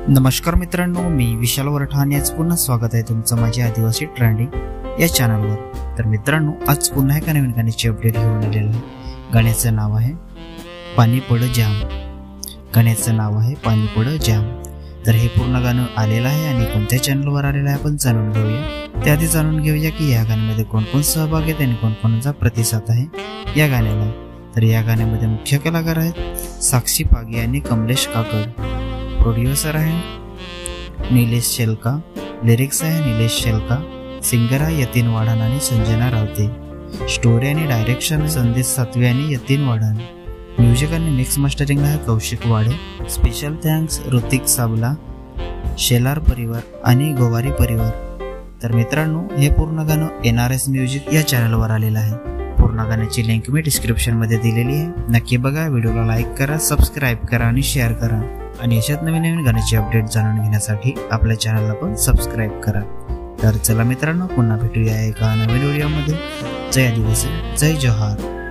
नमस्कार मित्रांनो, मी विशाल वरठाणे. आज पुन्हा स्वागत आहे तुमचं माझ्या आदिवासी ट्रेंडिंग या चॅनलवर. तर मित्रांनो, आज पुन्हा एका नवीन गाण्याची अपडेट घेऊन आलेलं आहे. गाण्याचं नाव आहे पाणी पड जाम. गाण्याचं नाव आहे पाणी पड जाम. तर हे पूर्ण गाणं आलेलं आहे आणि कोणत्या चॅनलवर आलेलं आहे आपण जाणून घेऊया. त्याआधी जाणून घेऊया की या गाण्यामध्ये कोण कोण सहभागी आहेत आणि कोणकोणाचा प्रतिसाद आहे या गाण्याला. तर या गाण्यामध्ये मुख्य कलाकार आहेत साक्षी पागे आणि कमलेश काकड. प्रोड्युसर आहे निलेश शेलका. लिरिक्स आहे निलेश शेलका. सिंगर आहे यतीन वाढान आणि संजना रावते. स्टोरी आणि डायरेक्शन संदेश सातवे आणि यतीन वाढान. म्युझिक आणि मिक्स मास्टरिंग आहे कौशिक वाडे. स्पेशल थँक्स ऋतिक साबला, शेलार परिवार आणि गोवारी परिवार. तर मित्रांनो, हे पूर्ण गाणं NRS म्युझिक या चॅनलवर आलेलं आहे. पूर्ण गाण्याची लिंक मी डिस्क्रिप्शन मध्ये दिलेली आहे. नक्की बघा, व्हिडिओला लाईक करा, सबस्क्राईब करा आणि शेअर करा. आणि अशाच नवीन नवीन गाण्याची अपडेट जाणून घेण्यासाठी आपल्या चॅनलला पण सबस्क्राईब करा. तर चला मित्रांनो, पुन्हा भेटूया एका नवीन व्हिडिओमध्ये. जय आदिवासी, जय जोहार.